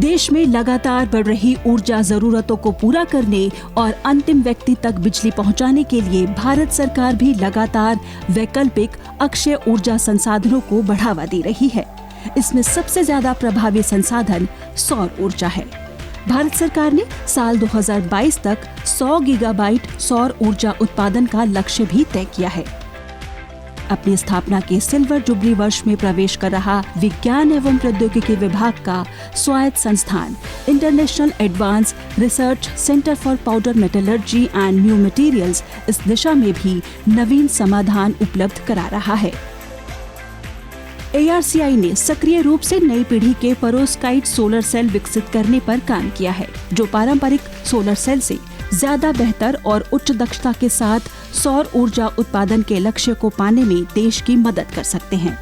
देश में लगातार बढ़ रही ऊर्जा जरूरतों को पूरा करने और अंतिम व्यक्ति तक बिजली पहुंचाने के लिए भारत सरकार भी लगातार वैकल्पिक अक्षय ऊर्जा संसाधनों को बढ़ावा दे रही है। इसमें सबसे ज्यादा प्रभावी संसाधन सौर ऊर्जा है। भारत सरकार ने साल 2022 तक 100 गीगाबाइट सौर ऊर्जा उत्पादन का लक्ष्य भी तय किया है। अपनी स्थापना के सिल्वर जुबली वर्ष में प्रवेश कर रहा विज्ञान एवं प्रौद्योगिकी विभाग का स्वायत्त संस्थान international advance research centre for powder metallurgy and new materials इस दिशा में भी नवीन समाधान उपलब्ध करा रहा है। ARCI ने सक्रिय रूप से नई पीढ़ी के पेरोव्स्काइट सोलर सेल विकसित करने पर काम किया है, जो पारंपरिक सोलर सेल से ज्यादा बेहतर और उच्च दक्षता के साथ सौर ऊर्जा उत्पादन के लक्ष्य को पाने में देश की मदद कर सकते हैं।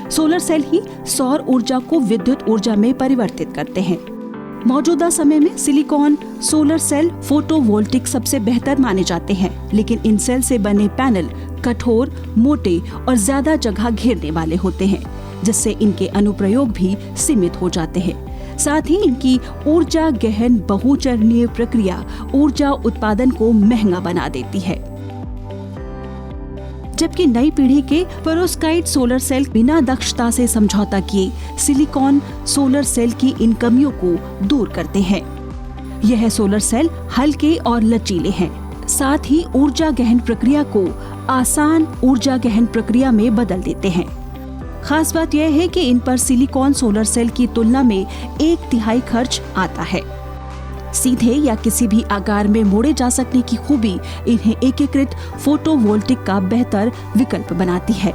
सोलर सेल ही सौर ऊर्जा को विद्युत ऊर्जा में परिवर्तित करते हैं। मौजूदा समय में सिलिकॉन सोलर सेल फोटोवोल्टिक सबसे बेहतर माने जाते हैं, लेकिन इन सेल से बने पैनल कठोर, मोटे और ज्यादा जगह घेरने वाले होते हैं, जिससे इनके अनुप्रयोग भी सीमित हो जाते हैं। साथ ही इनकी ऊर्जा गहन बहुचरणीय प्रक्रिया ऊर्जा उत्पादन को महंगा बना देती है। जबकि नई पीढ़ी के पेरोव्स्काइट सोलर सेल बिना दक्षता से समझौता किए सिलिकॉन सोलर सेल की इन कमियों को दूर करते हैं। यह सोलर सेल हल्के और लचीले हैं, साथ ही ऊर्जा गहन प्रक्रिया को आसान ऊर्जा गहन प्रक्रिया में बदल देते हैं। खास बात यह है कि इन पर सिलिकॉन सोलर सेल की तुलना में 1/3 खर्च आता है। सीधे या किसी भी आकार में मोड़े जा सकने की खूबी इन्हें एकीकृत फोटोवोल्टिक का बेहतर विकल्प बनाती है।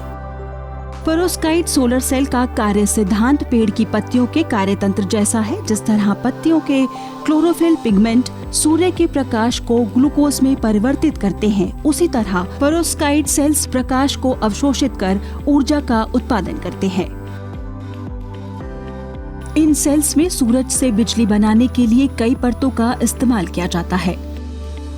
पेरोव्स्काइट सोलर सेल का कार्य सिद्धांत पेड़ की पत्तियों के कार्यतंत्र जैसा है। जिस तरह पत्तियों के क्लोरोफिल पिगमेंट सूर्य के प्रकाश को ग्लूकोज में परिवर्तित करते हैं, उसी तरह पेरोव्स्काइट सेल्स प्रकाश को अवशोषित कर ऊर्जा का उत्पादन करते हैं। इन सेल्स में सूरज से बिजली बनाने के लिए कई परतों का इस्तेमाल किया जाता है।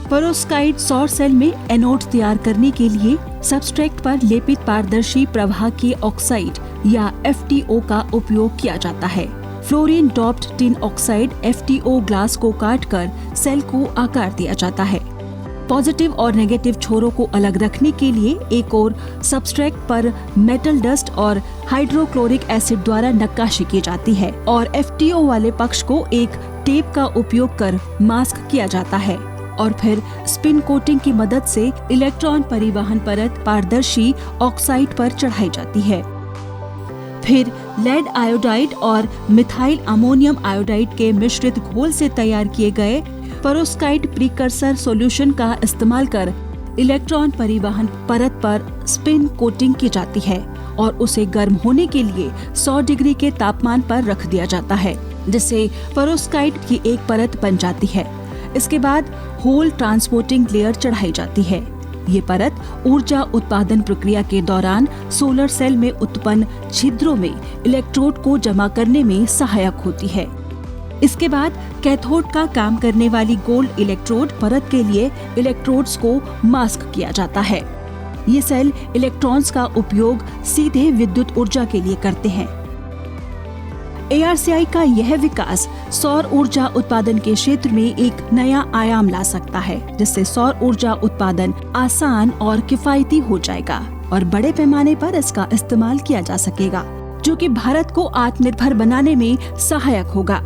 पेरोव्स्काइट सौर सेल में एनोड तैयार करने के लिए सबस्ट्रेट पर लेपित पारदर्शी प्रवाह के ऑक्साइड या FTO का उपयोग किया जाता है। Fluorine doped tin oxide FTO glass को काटकर सेल को आकार दिया जाता है। पॉजिटिव और नेगेटिव छोरों को अलग रखने के लिए एक और सबस्ट्रेट पर मेटल डस्ट और हाइड्रोक्लोरिक एसिड द्वारा नक्काशी की जाती है और FTO वाले पक्ष को एक टेप का उपयोग कर मास्क किया जाता है और फिर स्पिन कोटिंग की मदद से इलेक्ट्रॉन परिवहन परत पारदर्शी ऑक्साइड पर चढ़ाई जाती है। फिर लेड आयोडाइड और मिथाइल अमोनियम आयोडाइड के मिश्रित घोल से तैयार किए गए पेरोव्स्काइट प्रीकर्सर सॉल्यूशन का इस्तेमाल कर इलेक्ट्रॉन परिवहन परत पर स्पिन कोटिंग की जाती है और उसे गर्म होने के लिए 100 डिग्री के तापमान पर रख दिया जाता है, जिससे पेरोव्स्काइट की एक परत बन जाती है। इसके बाद होल ट्रांसपोर्टिंग लेयर चढ़ाई जाती है। ये परत ऊर्जा उत्पादन प्रक्रिया के दौरान सोलर सेल में उत्पन्न छिद्रों में इलेक्ट्रोड को जमा करने में सहायक होती है। इसके बाद कैथोड का काम करने वाली गोल्ड इलेक्ट्रोड परत के लिए इलेक्ट्रोड्स को मास्क किया जाता है। ये सेल इलेक्ट्रॉन्स का उपयोग सीधे विद्युत ऊर्जा के लिए करते हैं। ARCI का यह विकास सौर ऊर्जा उत्पादन के क्षेत्र में एक नया आयाम ला सकता है, जिससे सौर ऊर्जा उत्पादन आसान और किफायती हो जाएगा और बड़े पैमाने पर इसका इस्तेमाल किया जा सकेगा, जो कि भारत को आत्मनिर्भर बनाने में सहायक होगा।